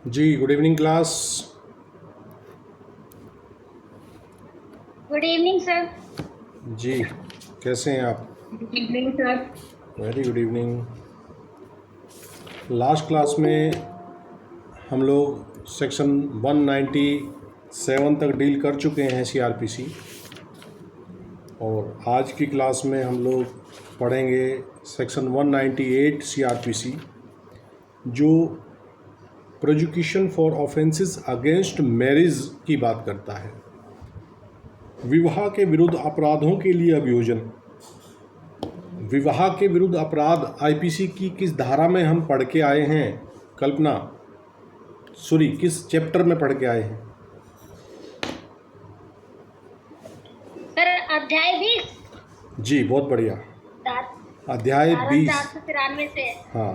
जी, good evening class. Good evening sir. जी, कैसे हैं आप? Good evening sir. Very good evening. Last class में हम लोग सेक्शन 197 तक डील कर चुके हैं सीआरपीसी, और आज की क्लास में हम लोग पढ़ेंगे सेक्शन 198 सीआरपीसी, जो prosecution for offences against marriage की बात करता है। विवाह के विरुद्ध अपराधों के लिए अभियोजन। विवाह के विरुद्ध अपराध आईपीसी की किस धारा में हम पढ़ के आए हैं? कल्पना, सॉरी, किस चैप्टर में पढ़ के आए हैं? सर अध्याय 20। जी, बहुत बढ़िया। अध्याय 20। 493 से। हाँ,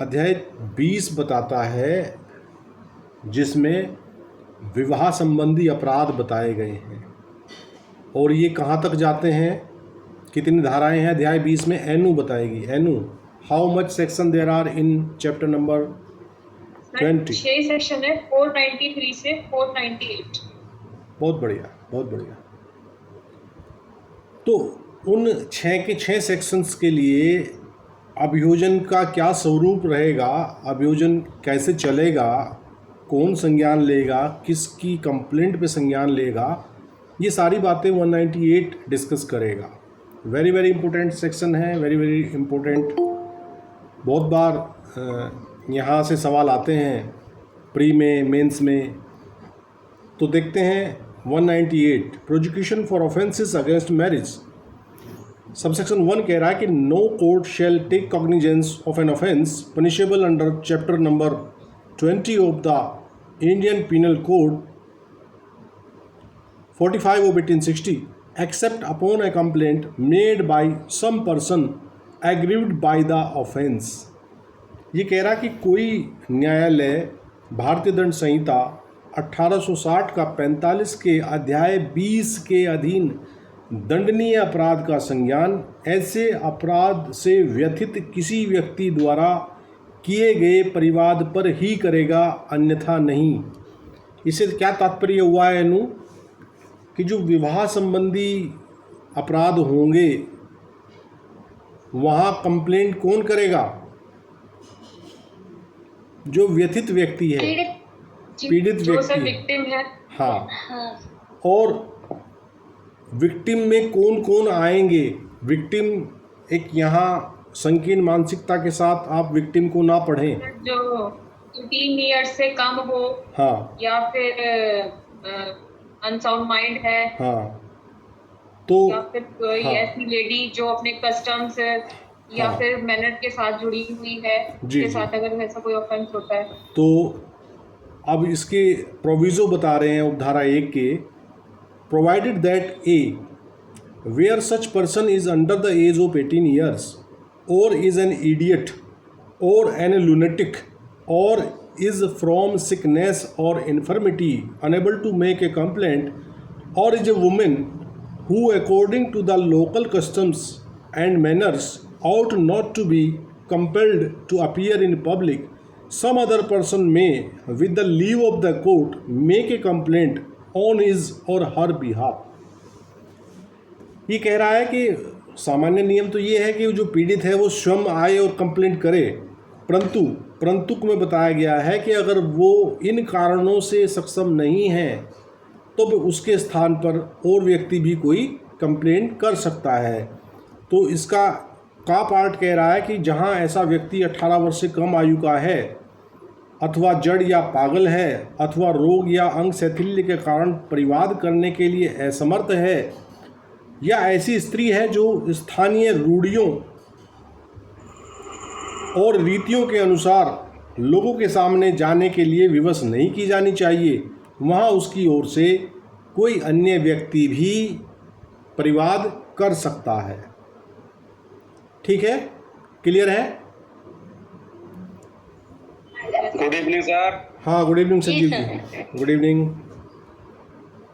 अध्याय 20 बताता है, जिसमें विवाह संबंधी अपराध बताए गए हैं। और ये कहाँ तक जाते हैं, कितनी धाराएं हैं अध्याय 20 में? एनु बताएगी। Anu, how much section there are in chapter number 20? 6 section है, 493 से 498। बहुत बढ़िया, बहुत बढ़िया। तो उन 6 के 6 सेक्शंस के लिए अभियोजन का क्या स्वरूप रहेगा, अभियोजन कैसे चलेगा, कौन संज्ञान लेगा, किसकी कंप्लेंट पे संज्ञान लेगा, ये सारी बातें 198 डिस्कस करेगा। वेरी वेरी इंपॉर्टेंट सेक्शन है, वेरी वेरी इंपॉर्टेंट। बहुत बार यहाँ से सवाल आते हैं प्री में, मेंस में। तो देखते हैं 198, prosecution for offences against marriage. Subsection 1 कह रहा है कि no court shall take cognizance of an offence punishable under chapter number 20 of the Indian Penal Code 45 of 1860 except upon a complaint made by some person aggrieved by the offense। ये कह रहा कि कोई न्यायालय भारतीय दंड संहिता 1860 का 45 के अध्याय 20 के अधीन दंडनीय अपराध का संज्ञान ऐसे अपराध से व्यथित किसी व्यक्ति द्वारा किए गए परिवाद पर ही करेगा, अन्यथा नहीं। इससे क्या तात्पर्य हुआ है अनु, कि जो विवाह संबंधी अपराध होंगे वहाँ कंप्लेंट कौन करेगा? जो व्यथित व्यक्ति है, पीड़ित व्यक्ति, विक्टिम है। हाँ। और विक्टिम में कौन कौन आएंगे? विक्टिम एक यहाँ संकीर्ण मानसिकता के साथ आप विक्टिम को ना पढ़ें, जो 18 ईयर्स से कम हो, हाँ, या फिर अनसाउंड माइंड है, हाँ, तो या फिर कोई हाँ, ऐसी लेडी जो अपने कस्टम्स या हाँ, फिर मैनर के साथ जुड़ी हुई है, जी, के साथ अगर ऐसा कोई ऑफेंस होता है। तो अब इसके प्रोविज़ो बता रहे हैं उपधारा 1 के, provided that a where such person is under the age of 18 years और इज एन इडियट और एन lunatic और is from sickness or infirmity unable to make a complaint or is a woman who according to the local customs and manners ought not to be compelled to appear in public, some other person may with the leave of the court make a complaint on his or her behalf। ये कह रहा है कि सामान्य नियम तो ये है कि जो पीड़ित है वो स्वयं आए और कंप्लेंट करे, परंतु में बताया गया है कि अगर वो इन कारणों से सक्षम नहीं है तो उसके स्थान पर और व्यक्ति भी कोई कंप्लेंट कर सकता है। तो इसका का पार्ट कह रहा है कि जहां ऐसा व्यक्ति 18 वर्ष से कम आयु का है, अथवा जड़ या पागल है, अथवा रोग या अंग शैथिल्य के कारण परिवाद करने के लिए असमर्थ है, या ऐसी स्त्री है जो स्थानीय रूढ़ियों और रीतियों के अनुसार लोगों के सामने जाने के लिए विवश नहीं की जानी चाहिए, वहाँ उसकी ओर से कोई अन्य व्यक्ति भी परिवाद कर सकता है। ठीक है, क्लियर है? Good evening sir. हाँ, good evening Sanjeev ji, good evening.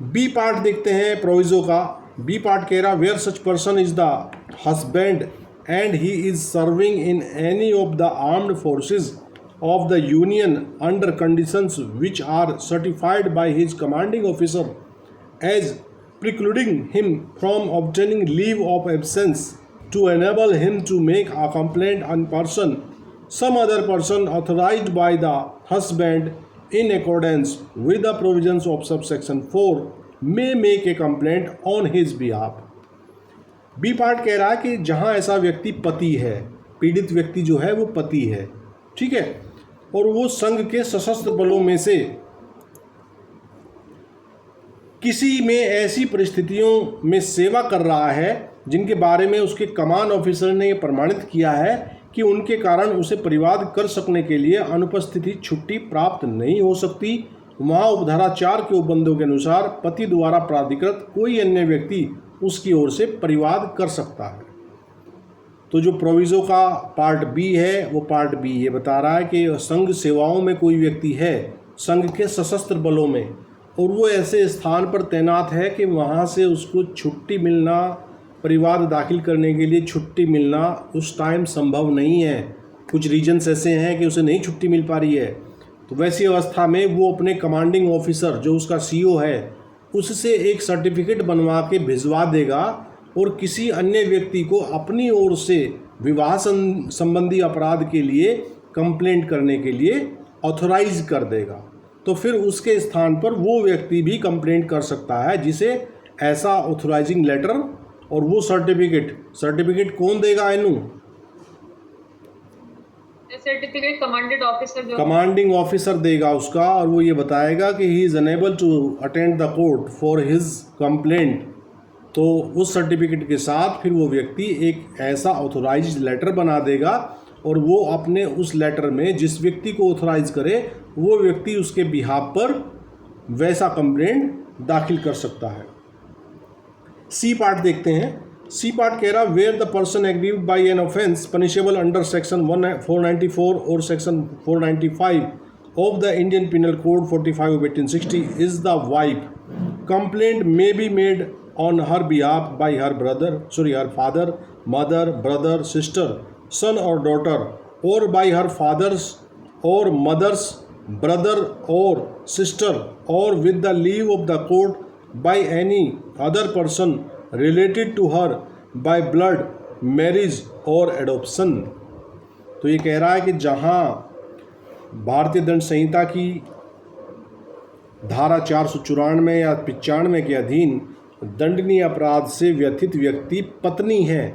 B part देखते हैं प्रोविजो का। बी पार्ट कह रहा, where such person is the husband and he is serving in any of the armed forces of the union under conditions which are certified by his commanding officer as precluding him from obtaining leave of absence to enable him to make a complaint on person, some other person authorized by the husband in accordance with the provisions of subsection 4 may make a complaint on his behalf. B part कह रहा है कि जहां ऐसा व्यक्ति पति है, पीड़ित व्यक्ति जो है वो पति है, ठीक है, और वो संघ के सशस्त्र बलों में से किसी में ऐसी परिस्थितियों में सेवा कर रहा है जिनके बारे में उसके कमान ऑफिसर ने ये प्रमाणित किया है कि उनके कारण उसे परिवाद कर सकने के लिए अनुपस्थिति छुट्टी प्राप्त नहीं हो सकती, वहाँ उपधारा 4 के उपबंधों के अनुसार पति द्वारा प्राधिकृत कोई अन्य व्यक्ति उसकी ओर से परिवाद कर सकता है। तो जो प्रोविज़ो का पार्ट बी है वो पार्ट बी ये बता रहा है कि संघ सेवाओं में कोई व्यक्ति है संघ के सशस्त्र बलों में और वो ऐसे स्थान पर तैनात है कि वहाँ से उसको छुट्टी मिलना, परिवाद दाखिल करने के लिए छुट्टी मिलना उस टाइम संभव नहीं है, कुछ रीजन्स ऐसे हैं कि उसे नहीं छुट्टी मिल पा रही है, तो वैसी अवस्था में वो अपने कमांडिंग ऑफिसर जो उसका सीईओ है उससे एक सर्टिफिकेट बनवा के भिजवा देगा और किसी अन्य व्यक्ति को अपनी ओर से विवाह संबंधी अपराध के लिए कंप्लेंट करने के लिए ऑथराइज कर देगा। तो फिर उसके स्थान पर वो व्यक्ति भी कंप्लेंट कर सकता है जिसे ऐसा ऑथराइजिंग लेटर और वो सर्टिफिकेट कौन देगा एनू? सर्टिफिकेट कमांडिंग ऑफिसर देगा उसका, और वो ये बताएगा कि he is unable to attend the court for his complaint. तो उस सर्टिफिकेट के साथ फिर वो व्यक्ति एक ऐसा ऑथराइज्ड लेटर बना देगा और वो अपने उस लेटर में जिस व्यक्ति को ऑथराइज करे वो व्यक्ति उसके बिहाफ पर वैसा कंप्लेंट दाखिल कर सकता है। सी पार्ट देखते हैं। सी पार्ट कह रहा where the person aggrieved by an offence punishable under section 494 और section 495 of the Indian Penal Code 45 of 1860 is the wife, complaint may be made on her behalf by her father, mother, brother, sister, son or daughter, or by her father's or mother's brother or sister, or with the leave of the court by any other person related to her by blood, marriage or adoption। तो ये कह रहा है कि जहाँ भारतीय दंड संहिता की धारा 494 या 95 के अधीन दंडनीय अपराध से व्यथित व्यक्ति पत्नी है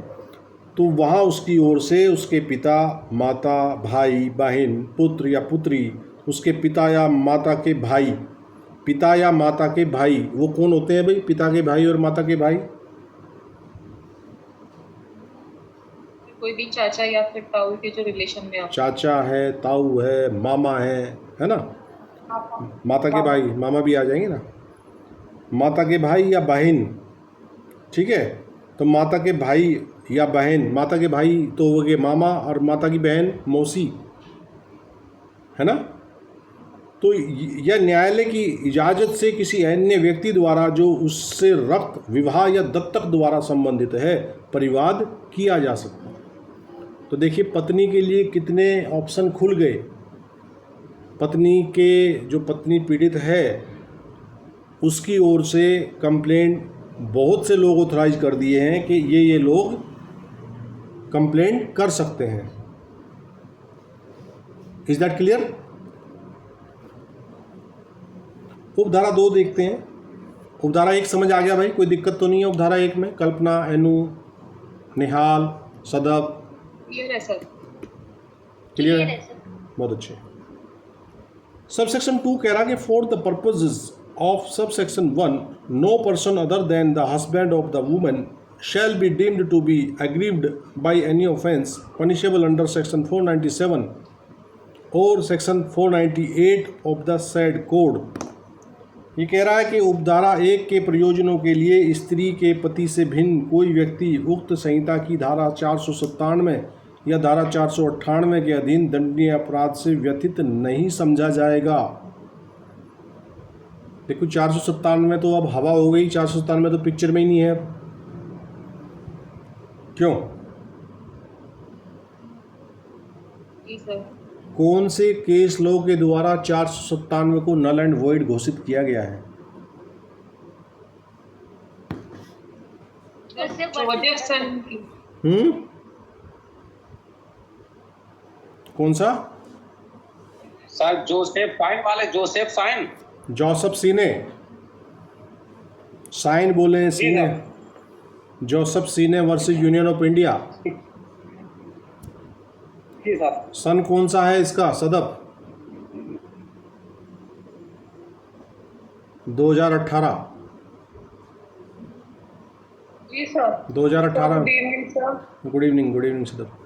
तो वहाँ उसकी ओर से उसके पिता, माता, भाई, बहन, पुत्र या पुत्री, उसके पिता या माता के भाई, वो कौन होते हैं भाई? पिता के भाई और माता के भाई कोई भी चाचा या फिर ताऊ के जो रिलेशन में चाचा है, ताऊ है, मामा है ना, माता के भाई, मामा भी आ जाएंगे ना, माता के भाई या बहन, ठीक है। तो माता के भाई या बहन, माता के भाई तो हो गए मामा और माता की बहन मौसी, है ना। तो यह न्यायालय की इजाज़त से किसी अन्य व्यक्ति द्वारा जो उससे रक्त, विवाह या दत्तक द्वारा संबंधित है परिवाद किया जा सकता है। तो देखिए पत्नी के लिए कितने ऑप्शन खुल गए। पत्नी के जो पत्नी पीड़ित है उसकी ओर से कंप्लेंट बहुत से लोग ऑथराइज कर दिए हैं कि ये लोग कंप्लेंट कर सकते हैं। Is that clear? उपधारा 2 देखते हैं। उपधारा 1 समझ आ गया भाई? कोई दिक्कत तो नहीं है उपधारा 1 में? कल्पना, एनु, निहाल, सदब क्लियर है सर? क्लियर है, बहुत अच्छे। सबसेक्शन 2 कह रहा कि for the purposes of subsection 1 no person other than the husband of the woman shall be deemed to be aggrieved by any offence punishable under section 497 or section 498 of the said code। ये कह रहा है कि उपधारा 1 के प्रयोजनों के लिए स्त्री के पति से भिन्न कोई व्यक्ति उक्त संहिता की धारा 497 या धारा 498 के अधीन दंडनीय अपराध से व्यथित नहीं समझा जाएगा। देखो 497 तो अब हवा हो गई, 497 तो पिक्चर में ही नहीं है। क्यों? जी सर। कौन से केस लॉ के द्वारा 497 को नल एंड वॉइड घोषित किया गया है? जोसेफसन की कौन सा? सर जोसेफ साइन वाले Joseph Shine. Joseph Shine, Shine बोले हैं, Shine. Joseph Shine versus Union of India. जी सर। सन कौन सा है इसका? सदब 2018। जी sir. 2018। Good evening sir. Good evening Shadab.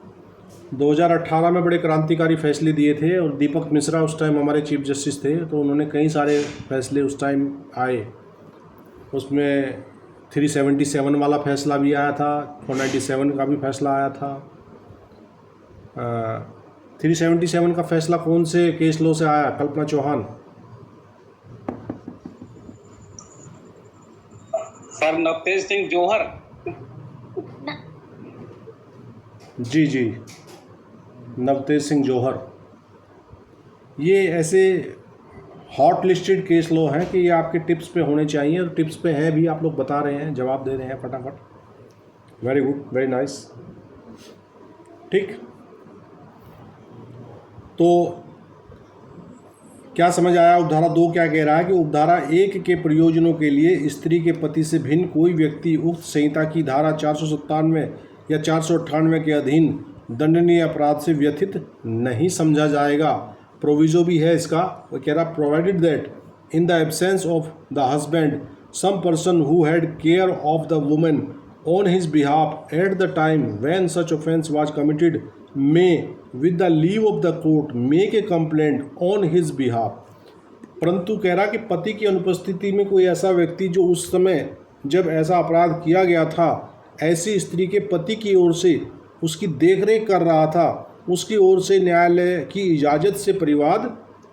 2018 में बड़े क्रांतिकारी फैसले दिए थे और दीपक मिश्रा उस टाइम हमारे चीफ जस्टिस थे, तो उन्होंने कई सारे फैसले उस टाइम आए। उसमें 377 वाला फैसला भी आया था, 497 का भी फैसला आया था। 377 का फैसला कौन से केस लॉ से आया? कल्पना चौहान। सर नवतेज सिंह जौहर। जी, नवतेज सिंह जौहर। ये ऐसे हॉट लिस्टेड केस लॉ हैं कि ये आपके टिप्स पे होने चाहिए, और टिप्स पे हैं भी, आप लोग बता रहे हैं, जवाब दे रहे हैं फटाफट। Very good, very nice. ठीक, तो क्या समझ आया? उपधारा 2 क्या कह रहा है कि उपधारा 1 के प्रयोजनों के लिए स्त्री के पति से भिन्न कोई व्यक्ति उक्त संहिता की धारा 497 या 498 के अधीन दंडनीय अपराध से व्यथित नहीं समझा जाएगा। प्रोविजो भी है इसका, वो कह रहा provided that in the absence of the husband some person who had care of the women on his behalf at the time when such offence was committed may with the leave of the court make a complaint on his behalf. परंतु कह रहा कि पति की अनुपस्थिति में कोई ऐसा व्यक्ति जो उस समय जब ऐसा अपराध किया गया था ऐसी स्त्री के पति की ओर से उसकी देखरेख कर रहा था, उसकी ओर से न्यायालय की इजाज़त से परिवाद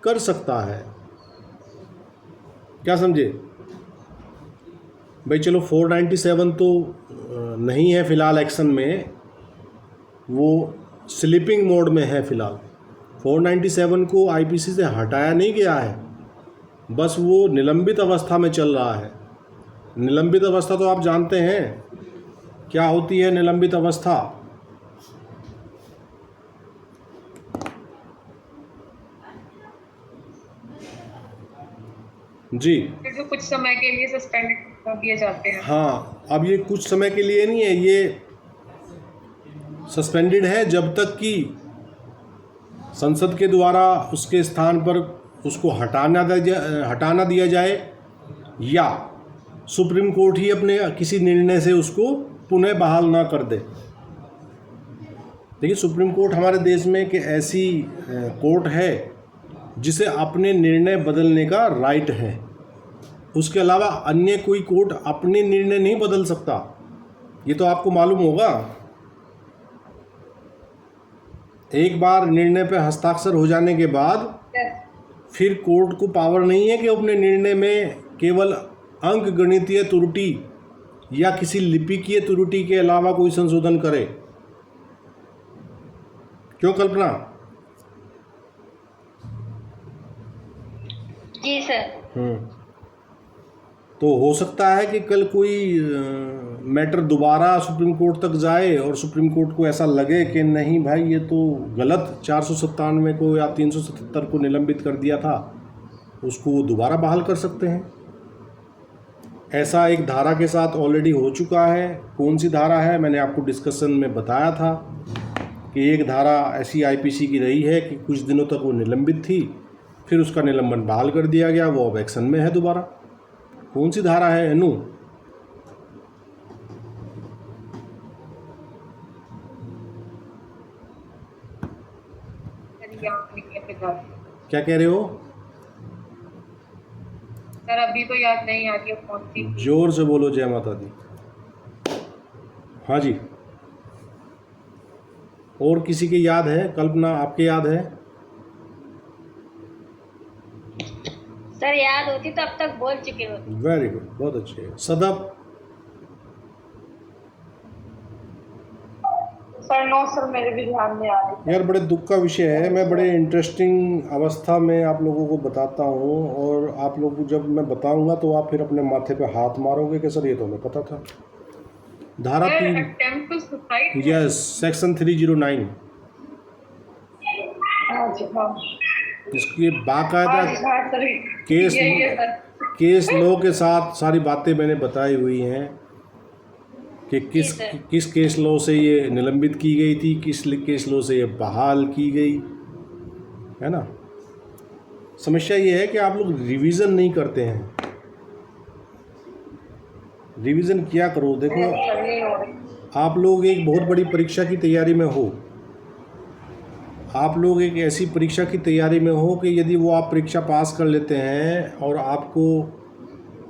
कर सकता है। क्या समझे भाई? चलो 497 तो नहीं है फ़िलहाल एक्शन में, वो स्लीपिंग मोड में है फ़िलहाल। 497 को आईपीसी से हटाया नहीं गया है, बस वो निलंबित अवस्था में चल रहा है। निलंबित अवस्था तो आप जानते हैं क्या होती है? निलंबित अवस्था जी, जो कुछ समय के लिए सस्पेंडेड कर दिए जाते हैं। हाँ, अब ये कुछ समय के लिए नहीं है, ये सस्पेंडेड है जब तक कि संसद के द्वारा उसके स्थान पर उसको हटाना दिया जाए या सुप्रीम कोर्ट ही अपने किसी निर्णय से उसको पुनः बहाल ना कर दे। देखिए, सुप्रीम कोर्ट हमारे देश में कि ऐसी कोर्ट है जिसे अपने निर्णय बदलने का राइट है। उसके अलावा अन्य कोई कोर्ट अपने निर्णय नहीं बदल सकता, ये तो आपको मालूम होगा। एक बार निर्णय पर हस्ताक्षर हो जाने के बाद फिर कोर्ट को पावर नहीं है कि अपने निर्णय में केवल अंक गणितीय त्रुटि या किसी लिपिकीय त्रुटि के अलावा कोई संशोधन करे। क्यों कल्पना? जी सर। तो हो सकता है कि कल कोई मैटर दोबारा सुप्रीम कोर्ट तक जाए और सुप्रीम कोर्ट को ऐसा लगे कि नहीं भाई ये तो गलत 497 को या 377 को निलंबित कर दिया था, उसको वो दोबारा बहाल कर सकते हैं। ऐसा एक धारा के साथ ऑलरेडी हो चुका है। कौन सी धारा है? मैंने आपको डिस्कशन में बताया था कि एक धारा ऐसी आईपीसी की रही है कि कुछ दिनों तक वो निलंबित थी, फिर उसका निलंबन बहाल कर दिया गया, वो अब एक्शन में है दोबारा। कौन सी धारा है अनु? क्या कह रहे हो? सर अभी तो याद नहीं आ रही है कौन सी। जोर से बोलो, जय माता दी। हाँ जी, और किसी के याद है? कल्पना आपके याद है? सर याद होती तो अब तक बोल चुके होते। वेरी गुड, बहुत अच्छे। सदब? सर नो सर, मेरे भी ध्यान में आ रही। यार बड़े दुख का विषय है। मैं बड़े इंटरेस्टिंग अवस्था में आप लोगों को बताता हूँ, और आप लोग को जब मैं बताऊंगा तो आप फिर अपने माथे पे हाथ मारोगे कि सर ये तो हमें पता था। धारा sir 3, attempt to suicide. Yes, section 309, हाँ जी, हाँ इसकी बाकायदा हाँ सर, केस यही है सर। केस लॉ के साथ सारी बातें मैंने बताई हुई हैं कि जी सर। किस केस लॉ से ये निलंबित की गई थी, किस केस लॉ से ये बहाल की गई है ना। समस्या ये है कि आप लोग रिवीजन नहीं करते हैं। रिवीजन किया करो। देखो, सर नहीं हो रही। आप लोग एक बहुत बड़ी परीक्षा की तैयारी में हो, आप लोग एक ऐसी परीक्षा की तैयारी में हो कि यदि वो आप परीक्षा पास कर लेते हैं और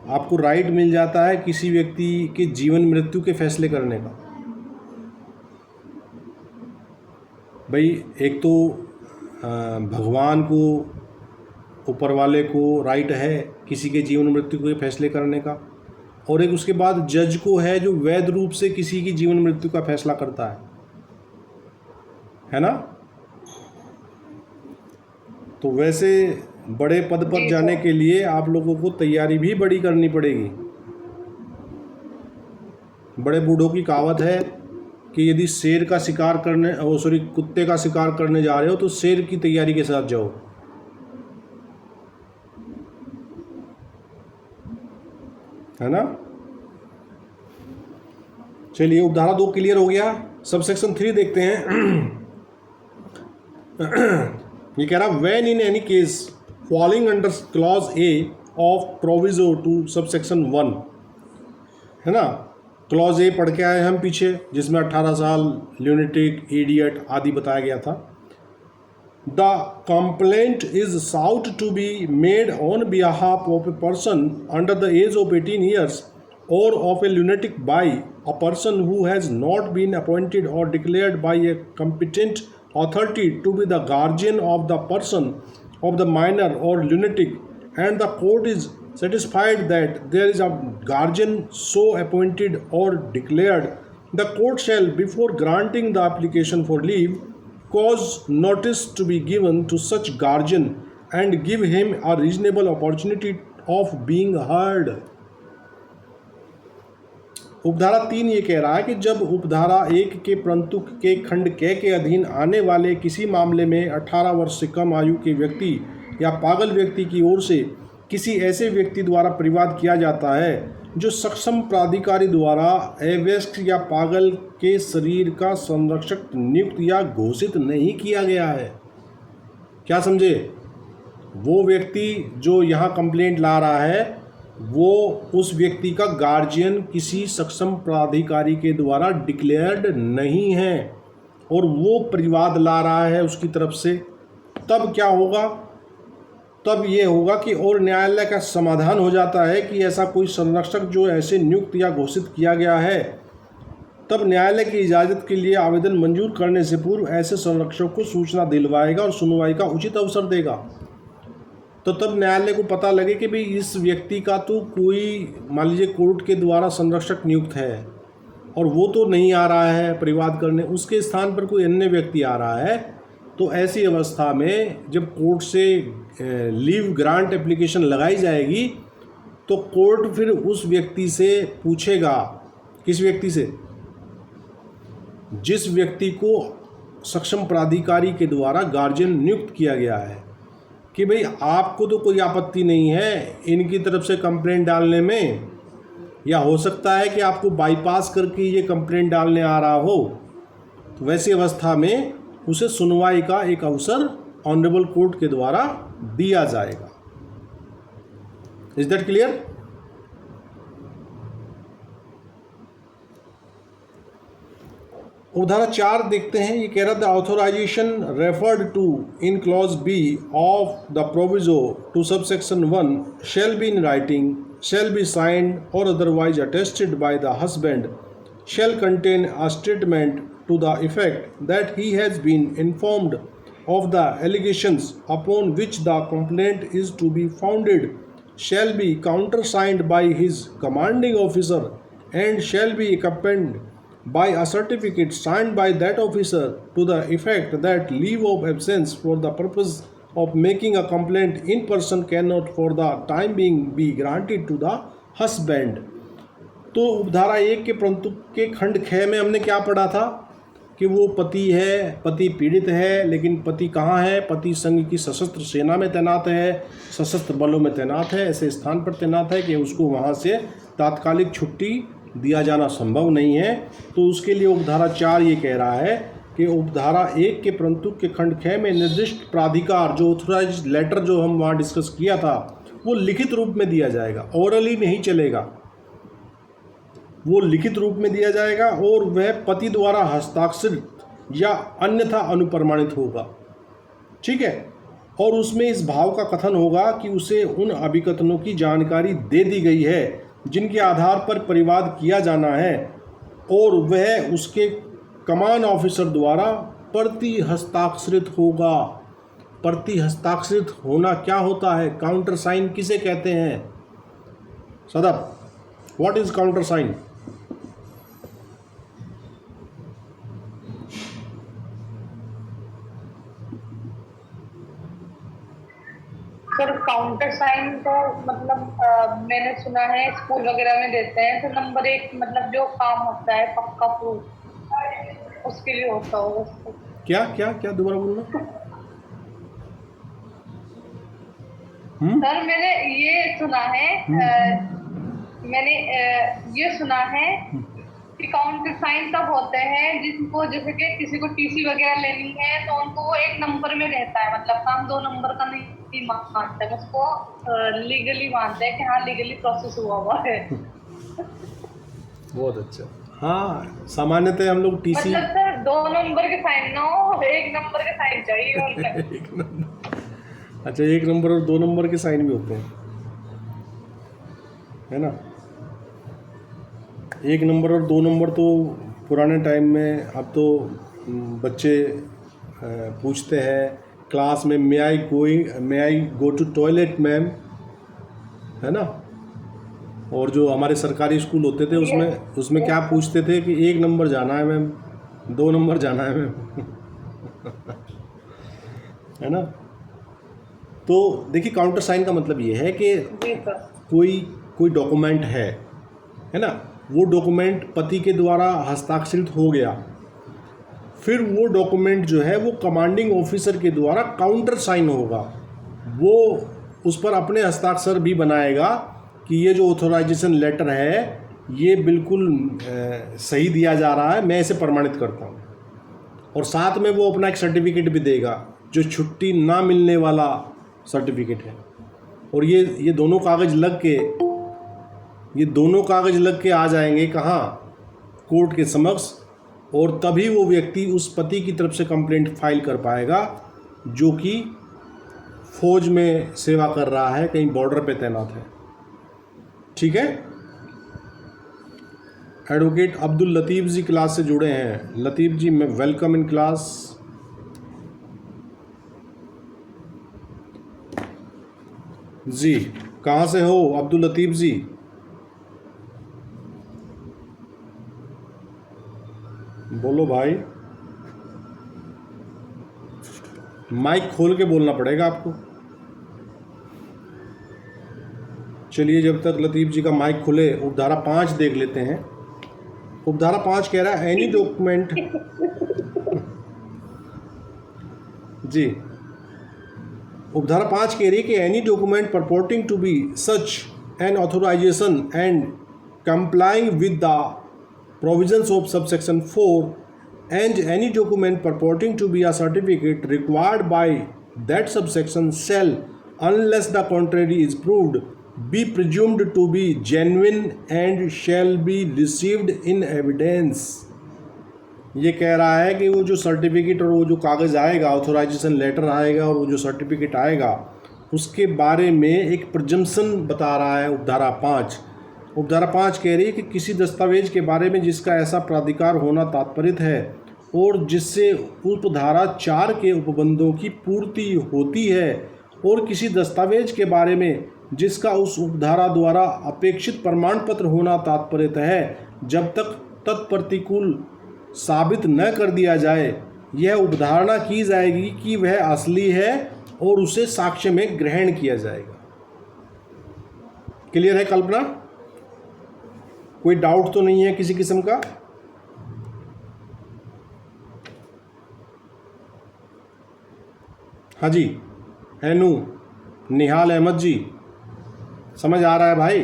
आपको राइट मिल जाता है किसी व्यक्ति के जीवन मृत्यु के फैसले करने का। भाई एक तो भगवान को, ऊपर वाले को राइट है किसी के जीवन मृत्यु के फैसले करने का, और एक उसके बाद जज को है जो वैध रूप से किसी की जीवन मृत्यु का फैसला करता है ना। तो वैसे बड़े पद पर जाने के लिए आप लोगों को तैयारी भी बड़ी करनी पड़ेगी। बड़े बूढ़ों की कहावत है कि यदि शेर का शिकार करने कुत्ते का शिकार करने जा रहे हो तो शेर की तैयारी के साथ जाओ, है ना। चलिए, उपधारा 2 क्लियर हो गया। सब सेक्शन 3 देखते हैं। ये कह रहा when in any case falling under clause A of proviso to sub section 1, है ना। क्लॉज ए पढ़ के आए हम पीछे, जिसमें 18 साल, ल्यूनेटिक, इडियट आदि बताया गया था। The complaint is sought to be made on behalf of a person under the age of 18 years or of a lunatic by a person who has not been appointed or declared by a competent authority to be the guardian of the person of the minor or lunatic, and the court is satisfied that there is a guardian so appointed or declared, the court shall, before granting the application for leave, cause notice to be given to such guardian and give him a reasonable opportunity of being heard. उपधारा 3 ये कह रहा है कि जब उपधारा 1 के परंतु के खंड के अधीन आने वाले किसी मामले में 18 वर्ष से कम आयु के व्यक्ति या पागल व्यक्ति की ओर से किसी ऐसे व्यक्ति द्वारा परिवाद किया जाता है जो सक्षम प्राधिकारी द्वारा अवयस्क या पागल के शरीर का संरक्षक नियुक्त या घोषित नहीं किया गया है। क्या समझे? वो व्यक्ति जो यहाँ कंप्लेंट ला रहा है वो उस व्यक्ति का गार्जियन किसी सक्षम प्राधिकारी के द्वारा डिक्लेयर्ड नहीं है और वो परिवाद ला रहा है उसकी तरफ से, तब क्या होगा? तब ये होगा कि और न्यायालय का समाधान हो जाता है कि ऐसा कोई संरक्षक जो ऐसे नियुक्त या घोषित किया गया है, तब न्यायालय की इजाज़त के लिए आवेदन मंजूर करने से पूर्व ऐसे संरक्षक को सूचना दिलवाएगा और सुनवाई का उचित अवसर देगा। तो तब न्यायालय को पता लगे कि भाई इस व्यक्ति का तो कोई, मान लीजिए कोर्ट के द्वारा संरक्षक नियुक्त है और वो तो नहीं आ रहा है परिवाद करने, उसके स्थान पर कोई अन्य व्यक्ति आ रहा है, तो ऐसी अवस्था में जब कोर्ट से लीव ग्रांट एप्लीकेशन लगाई जाएगी तो कोर्ट फिर उस व्यक्ति से पूछेगा, किस व्यक्ति से? जिस व्यक्ति को सक्षम प्राधिकारी के द्वारा गार्जियन नियुक्त किया गया है, कि भाई आपको तो कोई आपत्ति नहीं है इनकी तरफ से कंप्लेंट डालने में, या हो सकता है कि आपको बाईपास करके ये कंप्लेंट डालने आ रहा हो, तो वैसी अवस्था में उसे सुनवाई का एक अवसर ऑनरेबल कोर्ट के द्वारा दिया जाएगा। Is that clear? उदाहरण 4 देखते हैं। ये कह रहा the authorisation referred to in clause B of the proviso to sub section 1 shall be in writing, shall be signed or otherwise attested by the husband, shall contain a statement to the effect that he has been informed of the allegations upon which the complaint is to be founded, shall be countersigned by his commanding officer, and shall be accompanied by a certificate signed by that officer to the effect that leave of absence for the purpose of making a complaint in person cannot for the time being be granted to the husband। तो उपधारा 1 के परंतु के खंड ख में हमने क्या पढ़ा था कि वो पति है, पति पीड़ित है, लेकिन पति कहाँ है? पति संघ की सशस्त्र सेना में तैनात है, सशस्त्र बलों में तैनात है, ऐसे स्थान पर तैनात है कि उसको वहाँ से तात्कालिक छुट्टी दिया जाना संभव नहीं है। तो उसके लिए उपधारा 4 ये कह रहा है कि उपधारा 1 के परंतु के खंड ख में निर्दिष्ट प्राधिकार जो ऑथोराइज लेटर जो हम वहाँ डिस्कस किया था वो लिखित रूप में दिया जाएगा, ओरली नहीं चलेगा, वो लिखित रूप में दिया जाएगा और वह पति द्वारा हस्ताक्षरित या अन्यथा अनुप्रमाणित होगा। ठीक है, और उसमें इस भाव का कथन होगा कि उसे उन अभिकथनों की जानकारी दे दी गई है जिनके आधार पर परिवाद किया जाना है और वह उसके कमान ऑफिसर द्वारा प्रति हस्ताक्षरित होगा। प्रति हस्ताक्षरित होना क्या होता है? काउंटर साइन किसे कहते हैं? Shadab, what is counter sign? Sir counter sign तो मतलब मैंने सुना है स्कूल वगैरह में देते हैं, तो नंबर 1 मतलब जो काम होता है पक्का प्रूफ उसके लिए होता होगा। क्या क्या क्या दोबारा बोलना? सर मैंने ये सुना है मैंने ये सुना है कि काउंटर साइन तब होते हैं जिनको जैसे कि किसी को टीसी वगैरह लेनी है तो उनको वो 1 नंबर में रहता है, मतलब काम 2 नंबर का नहीं मानते हैं, उसको लीगली मानते हैं कि हाँ लीगली प्रोसेस हुआ है। बहुत अच्छा। हाँ, सामान्यतः हम लोग टीसी मतलब सर 2 नंबर के साइन ना हो, 1 नंबर के साइन चाहिए उनका। 1 नंबर, अच्छा 1 नंबर और 2 नंबर के साइन भी होते हैं, है ना? 1 नंबर और 2 नंबर तो पुराने टाइम में, अब तो बच्चे पूछते हैं क्लास में मे आई गो टू टॉयलेट मैम, है ना? और जो हमारे सरकारी स्कूल होते थे उसमें क्या पूछते थे कि 1 नंबर जाना है मैम, 2 नंबर जाना है मैम। है ना? तो देखिए काउंटर साइन का मतलब ये है कि कोई डॉक्यूमेंट है ना? वो डॉक्यूमेंट पति के द्वारा हस्ताक्षरित हो गया, फिर वो डॉक्यूमेंट जो है वो कमांडिंग ऑफिसर के द्वारा काउंटर साइन होगा, वो उस पर अपने हस्ताक्षर भी बनाएगा कि ये जो ऑथोराइजेशन लेटर है ये बिल्कुल सही दिया जा रहा है, मैं इसे प्रमाणित करता हूँ। और साथ में वो अपना एक सर्टिफिकेट भी देगा जो छुट्टी ना मिलने वाला सर्टिफिकेट है। और ये दोनों कागज़ लग के आ जाएंगे कहाँ? कोर्ट के समक्ष, और तभी वो व्यक्ति उस पति की तरफ से कंप्लेंट फाइल कर पाएगा जो कि फौज में सेवा कर रहा है, कहीं बॉर्डर पे तैनात है। ठीक है, एडवोकेट अब्दुल लतीफ़ जी क्लास से जुड़े हैं। लतीफ़ जी, मैं वेलकम इन क्लास। जी, कहाँ से हो अब्दुल लतीफ़ जी? बोलो भाई, माइक खोल के बोलना पड़ेगा आपको। चलिए, जब तक लतीफ़ जी का माइक खुले उपधारा 5 देख लेते हैं। उपधारा 5 कह रहा है एनी डॉक्यूमेंट जी, उपधारा 5 कह रही है कि any document purporting to be such an authorisation and complying with the provisions of subsection 4 and any document purporting to be a certificate required by that subsection shall, unless the contrary is proved, be presumed to be genuine and shall be received in evidence। ये कह रहा है कि वो जो certificate और वो जो कागज़ आएगा, ऑथोराइजेशन लेटर आएगा और वो जो सर्टिफिकेट आएगा, उसके बारे में एक प्रजम्पशन बता रहा है उपधारा 5। उपधारा 5 कह रही है कि किसी दस्तावेज के बारे में जिसका ऐसा प्राधिकार होना तात्पर्य है और जिससे उपधारा 4 के उपबंधों की पूर्ति होती है, और किसी दस्तावेज के बारे में जिसका उस उपधारा द्वारा अपेक्षित प्रमाण पत्र होना तात्पर्य है, जब तक तत्प्रतिकूल साबित न कर दिया जाए, यह उपधारणा की जाएगी कि वह असली है और उसे साक्ष्य में ग्रहण किया जाएगा। क्लियर है कल्पना? कोई डाउट तो नहीं है किसी किस्म का? हाँ जी, हैनू, निहाल अहमद जी, समझ आ रहा है भाई?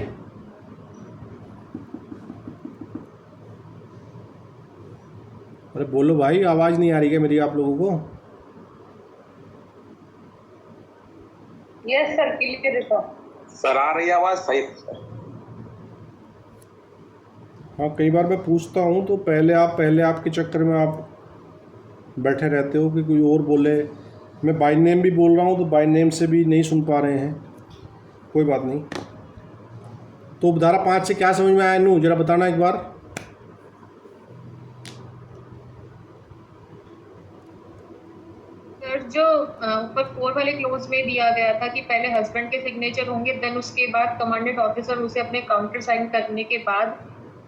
अरे बोलो भाई, आवाज़ नहीं आ रही है मेरी आप लोगों को? यस सर, क्लियर है सर आ रही है आवाज सही सर। हाँ, कई बार मैं पूछता हूँ तो पहले आपके चक्कर में आप बैठे रहते हो कि कोई और बोले। मैं बाय नेम भी बोल रहा हूँ तो बाय नेम से भी नहीं सुन पा रहे हैं। कोई बात नहीं। तो उपधारा 5 से क्या समझ में आया नू, जरा बताना एक बार। सर जो ऊपर 4 वाले क्लोज में दिया गया था कि पहले हस्बैंड के सिग्नेचर होंगे, देन उसके बाद कमांडेंट ऑफिसर उसे अपने काउंटर साइन करने के बाद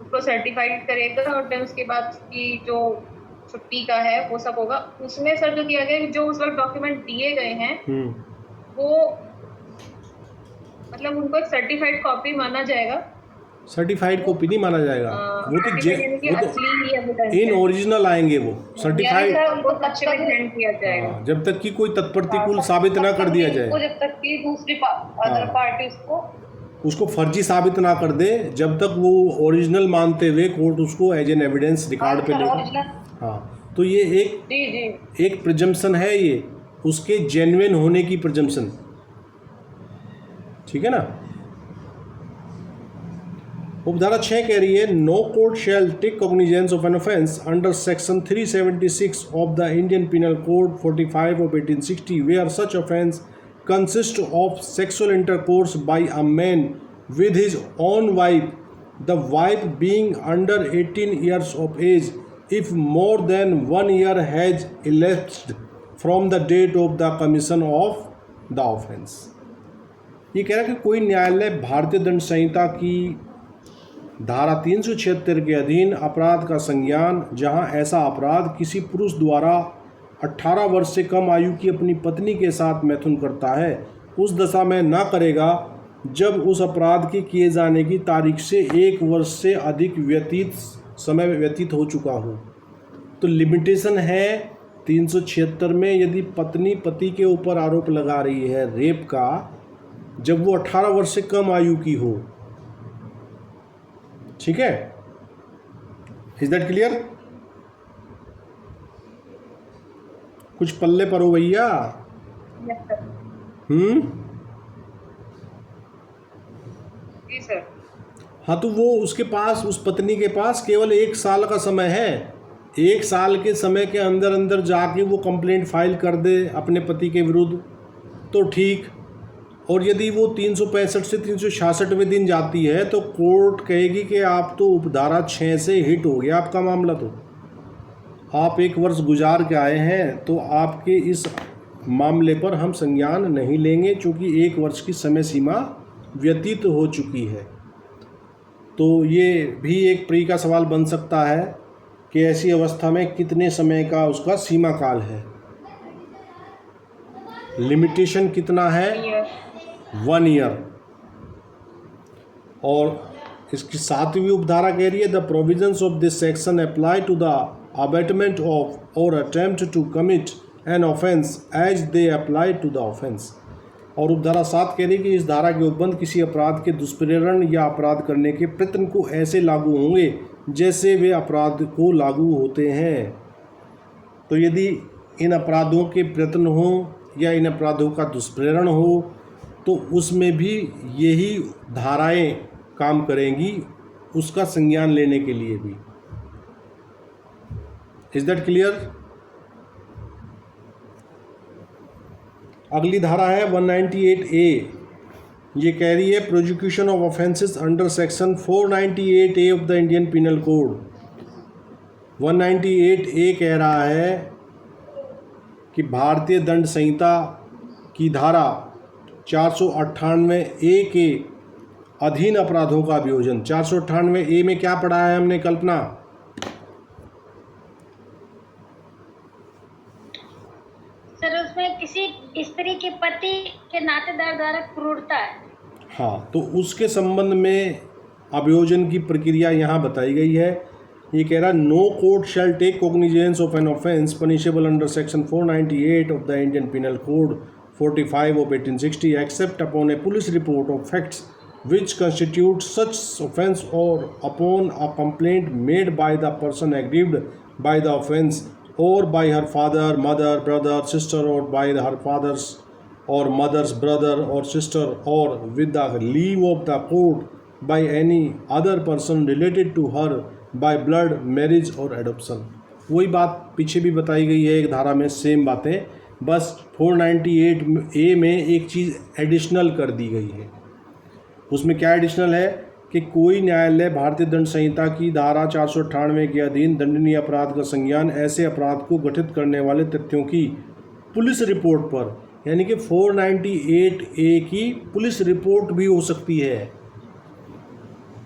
उसको सर्टिफाइड करेगा और देन उसके बाद की जो छुट्टी का है वो सब होगा। उसमें सर जो किया गया है, जो उस वक्त डॉक्यूमेंट दिए गए हैं वो मतलब उनको एक सर्टिफाइड कॉपी माना जाएगा। सर्टिफाइड कॉपी नहीं माना जाएगा, वो तो असली एविडेंस इन ओरिजिनल आएंगे वो सर्टिफाइड, उनको तथ्य में ग्रहण किया जाएगा जब तक कि कोई तत्प्रतिकूल साबित ना कर दिया जाए, जब तक कि दूसरी अदर पार्टी उसको फर्जी साबित ना कर दे, जब तक वो ओरिजिनल मानते हुए कोर्ट उसको एज एन एविडेंस रिकॉर्ड पे लेगा। हाँ, तो ये एक प्रिजम्पशन है, ये उसके जेन्युइन होने की प्रिजम्पशन, ठीक है ना। उपधारा 6 कह रही है, no court shall take cognizance of an offence under section 376 of the Indian Penal Code 45 of 1860 where such offence consist of sexual intercourse by a man with his own wife, the wife being under 18 years of age, if more than 1 year has elapsed from the date of the commission of the offense। ये कह रहा है कि कोई न्यायालय भारतीय दंड संहिता की धारा 376 के अधीन अपराध का संज्ञान, जहां ऐसा अपराध किसी पुरुष द्वारा 18 वर्ष से कम आयु की अपनी पत्नी के साथ मैथुन करता है, उस दशा में न करेगा जब उस अपराध के किए जाने की तारीख से 1 वर्ष से अधिक समय व्यतीत हो चुका हो। तो लिमिटेशन है 376 में, यदि पत्नी पति के ऊपर आरोप लगा रही है रेप का, जब वो 18 वर्ष से कम आयु की हो। ठीक है, इज दैट क्लियर? कुछ पल्ले पर हो भैया? जी सर। हाँ, तो वो उसके पास, उस पत्नी के पास केवल 1 साल का समय है। 1 साल के समय के अंदर अंदर जाके वो कंप्लेंट फाइल कर दे अपने पति के विरुद्ध तो ठीक, और यदि वो 365 से 366वें दिन जाती है तो कोर्ट कहेगी कि आप तो उपधारा 6 से हिट हो गया आपका मामला, तो आप 1 वर्ष गुजार के आए हैं, तो आपके इस मामले पर हम संज्ञान नहीं लेंगे क्योंकि 1 वर्ष की समय सीमा व्यतीत हो चुकी है। तो ये भी एक प्री का सवाल बन सकता है कि ऐसी अवस्था में कितने समय का उसका सीमा काल है, लिमिटेशन कितना है? 1 ईयर। और इसकी 7वीं उपधारा कह रही है, the provisions of this section apply to the abetment of और attempt to commit an offence as they apply to the offence. और उपधारा 7 कह रही है कि इस धारा के उपबंध किसी अपराध के दुष्प्रेरण या अपराध करने के प्रयत्न को ऐसे लागू होंगे जैसे वे अपराध को लागू होते हैं। तो यदि इन अपराधों के प्रयत्न हो या इन अपराधों का दुष्प्रेरण हो तो उसमें भी यही धाराएं काम करेंगी उसका संज्ञान लेने के लिए भी। Is that clear? अगली धारा है 198A। ये कह रही है, prosecution of offences under section 498A of the Indian Penal code. 198A कह रहा है कि भारतीय दंड संहिता की धारा 498A के अधीन अपराधों का अभियोजन। 498A में क्या पढ़ा है हमने कल्पना? स्त्री के पति के नातेदार द्वारा क्रूरता है। हाँ, तो उसके संबंध में अभियोजन की प्रक्रिया यहाँ बताई गई है। ये कह रहा no court shall take cognizance of an offence punishable under section 498 of the Indian Penal Code 45 of 1860 except upon a police report of facts which constitute such offence or upon a complaint made by the person aggrieved by the offence or by her father, mother, brother, sister, or by her father's or mother's brother or sister, or with the leave of the court by any other person related to her by blood, marriage or adoption। वही बात पीछे भी बताई गई है एक धारा में, सेम बातें, बस 498A में एक चीज़ एडिशनल कर दी गई है। उसमें क्या एडिशनल है कि कोई न्यायालय भारतीय दंड संहिता की धारा 498 के अधीन दंडनीय अपराध का संज्ञान ऐसे अपराध को गठित करने वाले तथ्यों की पुलिस रिपोर्ट पर, यानी कि 498A की पुलिस रिपोर्ट भी हो सकती है।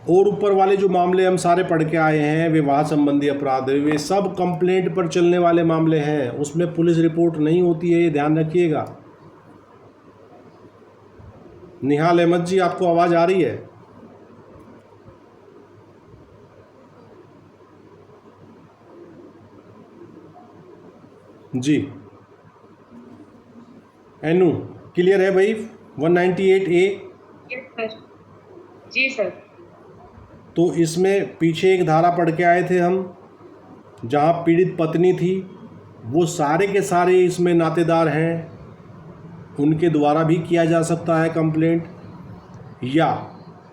और ऊपर वाले जो मामले हम सारे पढ़ के आए हैं, विवाह संबंधी अपराध, वे सब कंप्लेंट पर चलने वाले मामले हैं, उसमें पुलिस रिपोर्ट नहीं होती है, ये ध्यान रखिएगा। निहाल अहमद जी, आपको आवाज़ आ रही है? जी, एनु क्लियर है भाई 198A? Yes sir. जी सर। तो इसमें पीछे एक धारा पढ़ के आए थे हम, जहाँ पीड़ित पत्नी थी, वो सारे के सारे इसमें नातेदार हैं, उनके द्वारा भी किया जा सकता है कंप्लेंट, या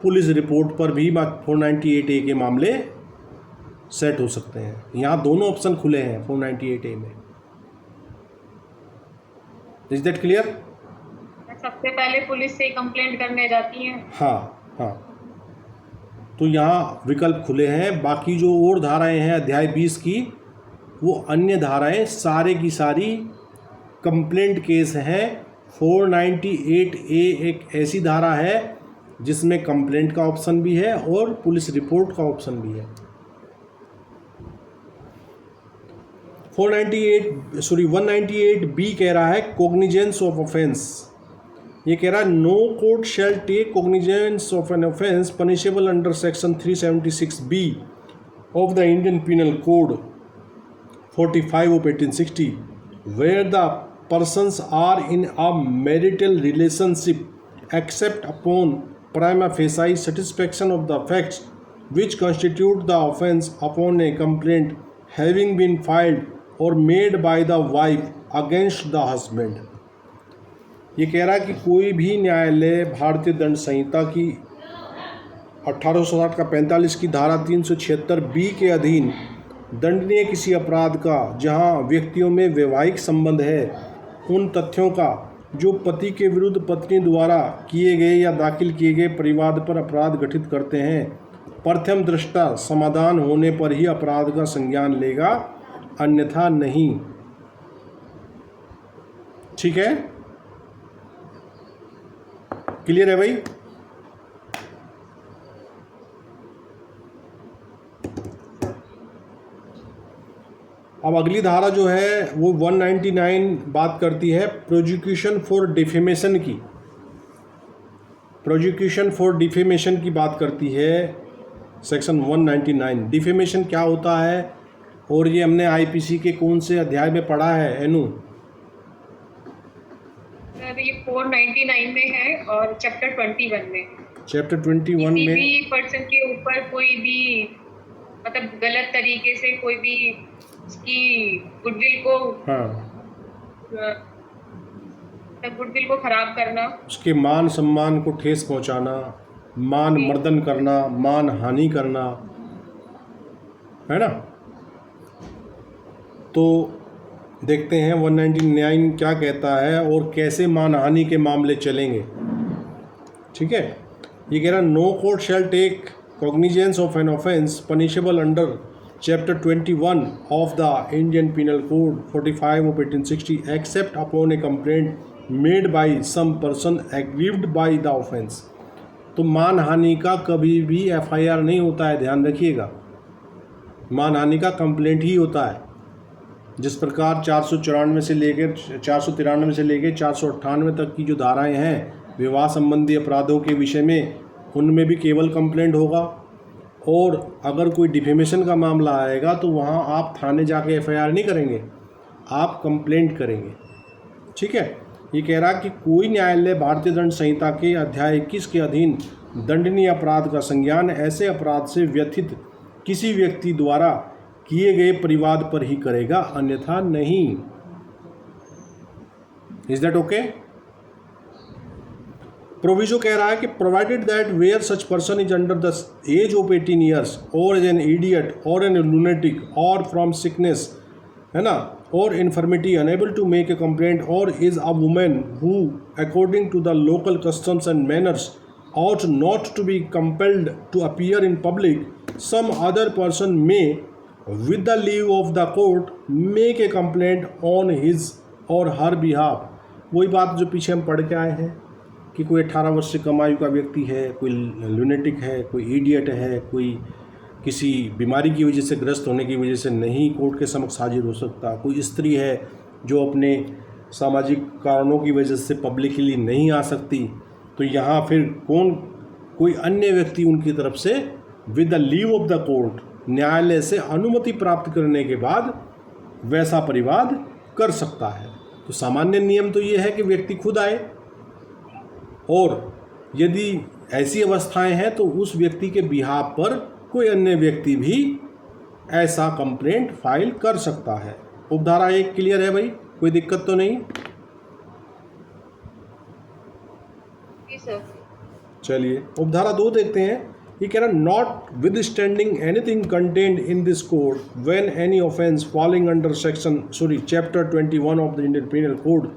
पुलिस रिपोर्ट पर भी 498A के मामले सेट हो सकते हैं। यहाँ दोनों ऑप्शन खुले हैं 498A में। Is that clear? सबसे पहले पुलिस से कंप्लेंट करने जाती हैं। हाँ हाँ, तो यहाँ विकल्प खुले हैं। बाकी जो और धाराएं हैं अध्याय 20 की, वो अन्य धाराएं सारे की सारी कंप्लेंट केस हैं। 498A एक ऐसी धारा है जिसमें कंप्लेंट का ऑप्शन भी है और पुलिस रिपोर्ट का ऑप्शन भी है। 198B कह रहा है कॉग्निजेंस ऑफ ऑफेंस। ये कह रहा है no court shall take cognizance of an offence punishable under section 376B of the Indian Penal Code 45 of 1860 where the persons are in a marital relationship except upon prima facie satisfaction of the facts which constitute the offence upon a complaint having been filed or made by the wife against the husband। ये कह रहा है कि कोई भी न्यायालय भारतीय दंड संहिता की 1860 का 45 की धारा 376B के अधीन दंडनीय किसी अपराध का जहां व्यक्तियों में वैवाहिक संबंध है, उन तथ्यों का जो पति के विरुद्ध पत्नी द्वारा किए गए या दाखिल किए गए परिवाद पर अपराध गठित करते हैं, प्रथम दृष्टा समाधान होने पर ही अपराध का संज्ञान लेगा, अन्यथा नहीं। ठीक है, क्लियर है भाई? अब अगली धारा जो है वो 199 बात करती है प्रोजिक्यूशन फॉर डिफेमेशन की। प्रोजिक्यूशन फॉर डिफेमेशन की बात करती है सेक्शन 199। डिफेमेशन क्या होता है और ये हमने आईपीसी के कौन से अध्याय में पढ़ा है एनु? ये 499 में है और चैप्टर 21 में। चैप्टर 21 में किसी भी पर्सन के ऊपर कोई भी मतलब गलत तरीके से कोई भी उसकी गुडविल को खराब करना, उसके मान सम्मान को ठेस पहुंचाना, मान मर्दन करना, मान हानि करना, है ना। तो देखते हैं 199 क्या कहता है और कैसे मानहानि के मामले चलेंगे। ठीक है, ये कह रहा no court shall take cognizance of an offence punishable under chapter 21 of the Indian Penal Code 45 of 1860 except upon a complaint made by some person aggrieved by the offence. तो मानहानि का कभी भी FIR नहीं होता है, ध्यान रखिएगा। मानहानि का कंप्लेंट ही होता है। जिस प्रकार 494 से लेकर 493 से लेकर 498 तक की जो धाराएं हैं विवाह संबंधी अपराधों के विषय में, उनमें भी केवल कंप्लेंट होगा। और अगर कोई डिफेमेशन का मामला आएगा तो वहाँ आप थाने जाके एफआईआर नहीं करेंगे, आप कंप्लेंट करेंगे। ठीक है। ये कह रहा कि कोई न्यायालय भारतीय दंड संहिता के अध्याय 21 के अधीन दंडनीय अपराध का संज्ञान ऐसे अपराध से व्यथित किसी व्यक्ति द्वारा किए गए परिवाद पर ही करेगा, अन्यथा नहीं। Is that okay? प्रोविजो कह रहा है कि provided that where such person is under the age of 18 years और इज एन इडियट और एन लूनेटिक और फ्रॉम सिकनेस, है ना, और infirmity unable to make a complaint और is a woman who according to the local customs and manners ought not to be compelled to appear in public, some other person may, with the leave of the court, make a complaint on his or her behalf। वही बात जो पीछे हम पढ़ के आए हैं कि कोई 18 वर्ष से कम आयु का व्यक्ति है, कोई लूनेटिक है, कोई इडियट है, कोई किसी बीमारी की वजह से ग्रस्त होने की वजह से नहीं कोर्ट के समक्ष हाजिर हो सकता, कोई स्त्री है जो अपने सामाजिक कारणों की वजह से पब्लिकली नहीं आ सकती, तो यहाँ फिर कोई अन्य व्यक्ति उनकी तरफ से with the leave of the court, न्यायालय से अनुमति प्राप्त करने के बाद वैसा परिवाद कर सकता है। तो सामान्य नियम तो ये है कि व्यक्ति खुद आए, और यदि ऐसी अवस्थाएं हैं तो उस व्यक्ति के बिहाफ पर कोई अन्य व्यक्ति भी ऐसा कंप्लेंट फाइल कर सकता है। उपधारा 1 क्लियर है भाई, कोई दिक्कत तो नहीं? चलिए उपधारा 2 देखते हैं। ये कह रहा notwithstanding anything contained in this code when any offence falling under chapter 21 of the Indian Penal Code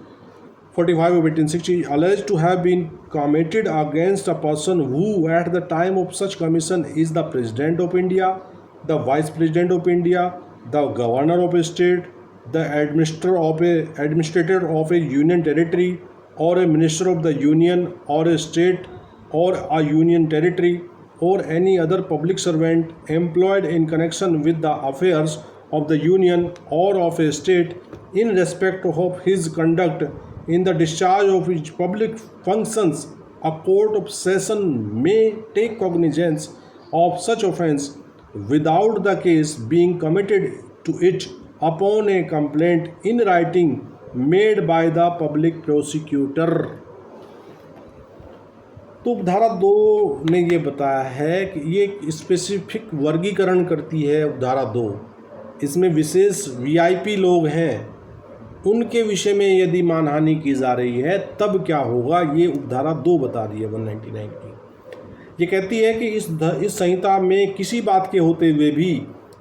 45 of 1860 alleged to have been committed against a person who at the time of such commission is the President of India, the Vice President of India, the Governor of a state, the administrator of a union territory, or a minister of the union or a state or a union territory, or any other public servant employed in connection with the affairs of the union or of a state in respect of his conduct in the discharge of his public functions. A court of session may take cognizance of such offence without the case being committed to it upon a complaint in writing made by the public prosecutor। तो उपधारा 2 ने ये बताया है कि ये specific वर्गीकरण करती है उपधारा 2। इसमें विशेष वीआईपी लोग हैं, उनके विषय में यदि मानहानि की जा रही है तब क्या होगा, ये उपधारा 2 बता रही है 199 की। ये कहती है कि इस संहिता में किसी बात के होते हुए भी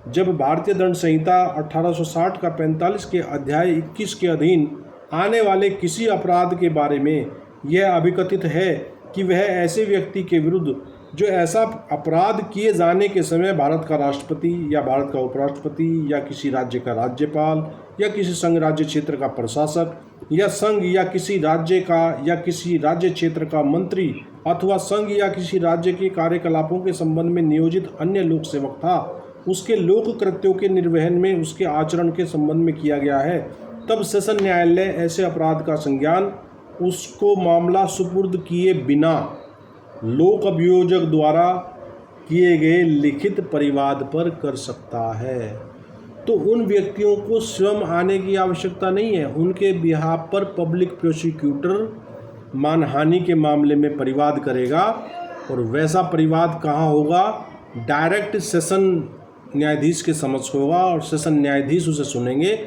जब भारतीय दंड संहिता 1860 का 45 के अध्याय 21 के अधीन आने वाले किसी अपराध के बारे में यह अभिकथित है कि वह ऐसे व्यक्ति के विरुद्ध जो ऐसा अपराध किए जाने के समय भारत का राष्ट्रपति या भारत का उपराष्ट्रपति या किसी राज्य का राज्यपाल या किसी संघ राज्य क्षेत्र का प्रशासक या संघ या किसी राज्य का या किसी राज्य क्षेत्र का मंत्री अथवा संघ या किसी राज्य के कार्यकलापों के संबंध में नियोजित अन्य लोक सेवक था, उसके लोक कृत्यों के निर्वहन में उसके आचरण के संबंध में किया गया है, तब सेशन न्यायालय ऐसे अपराध का संज्ञान उसको मामला सुपुर्द किए बिना लोक अभियोजक द्वारा किए गए लिखित परिवाद पर कर सकता है। तो उन व्यक्तियों को स्वयं आने की आवश्यकता नहीं है, उनके बिहाफ पर पब्लिक प्रोसिक्यूटर मानहानि के मामले में परिवाद करेगा। और वैसा परिवाद कहाँ होगा? डायरेक्ट सेशन न्यायाधीश के समक्ष होगा और सेशन न्यायाधीश उसे सुनेंगे।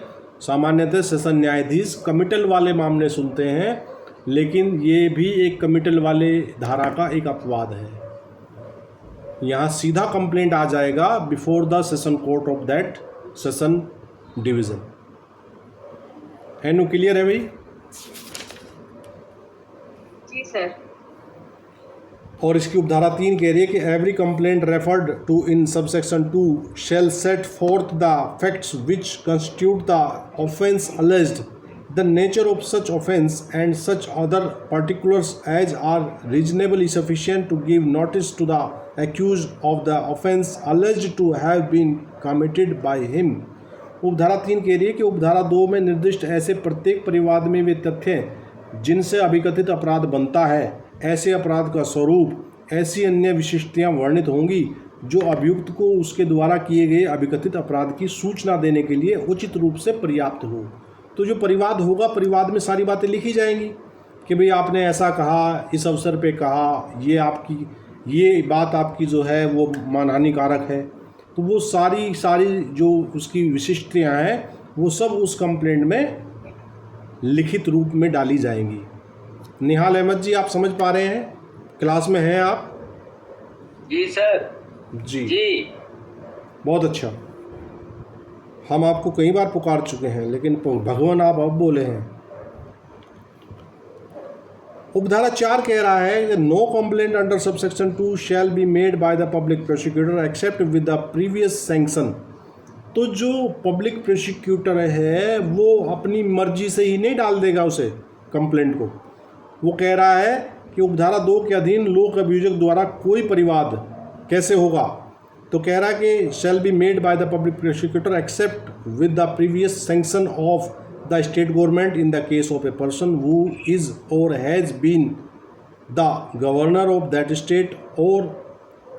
सामान्यतः सेशन न्यायाधीश कमिटल वाले मामले सुनते हैं, लेकिन ये भी एक कमिटल वाले धारा का एक अपवाद है। यहाँ सीधा कंप्लेंट आ जाएगा before the session court of that session division. Anu clear है भाई? जी सर। और इसकी उपधारा 3 कह रही है कि every complaint referred to in subsection 2 shall set forth the facts which constitute the offence alleged, the nature of such offence and such other particulars as are reasonably sufficient to give notice to the accused of the offence alleged to have been committed by him। उपधारा 3 कह रही है कि उपधारा 2 में निर्दिष्ट ऐसे प्रत्येक परिवाद में वे तथ्य जिनसे अभिकथित अपराध बनता है, ऐसे अपराध का स्वरूप, ऐसी अन्य विशिष्टताएं वर्णित होंगी जो अभियुक्त को उसके द्वारा किए गए अभिकथित अपराध की सूचना देने के लिए उचित रूप से पर्याप्त हो। तो जो परिवाद होगा, परिवाद में सारी बातें लिखी जाएंगी कि भाई आपने ऐसा कहा, इस अवसर पे कहा, ये बात आपकी जो है वो मानहानिकारक है। तो वो सारी जो उसकी विशिष्टताएं हैं वो सब उस कंप्लेंट में लिखित रूप में डाली जाएंगी। निहाल अहमद जी, आप समझ पा रहे हैं? क्लास में हैं आप? जी सर। जी जी बहुत अच्छा। हम आपको कई बार पुकार चुके हैं लेकिन भगवान आप अब बोले हैं। उपधारा 4 कह रहा है कि नो complaint under subsection 2 shall be made by the public prosecutor except with the previous sanction. तो जो पब्लिक प्रोसिक्यूटर है वो अपनी मर्जी से ही नहीं डाल देगा उसे कंप्लेंट को। वो कह रहा है कि उपधारा 2 के अधीन लोक अभियोजक द्वारा कोई परिवाद कैसे होगा, तो कह रहा है कि shall be made by the public prosecutor except with the previous sanction of the state government in the case of a person who is और has been the governor of that state और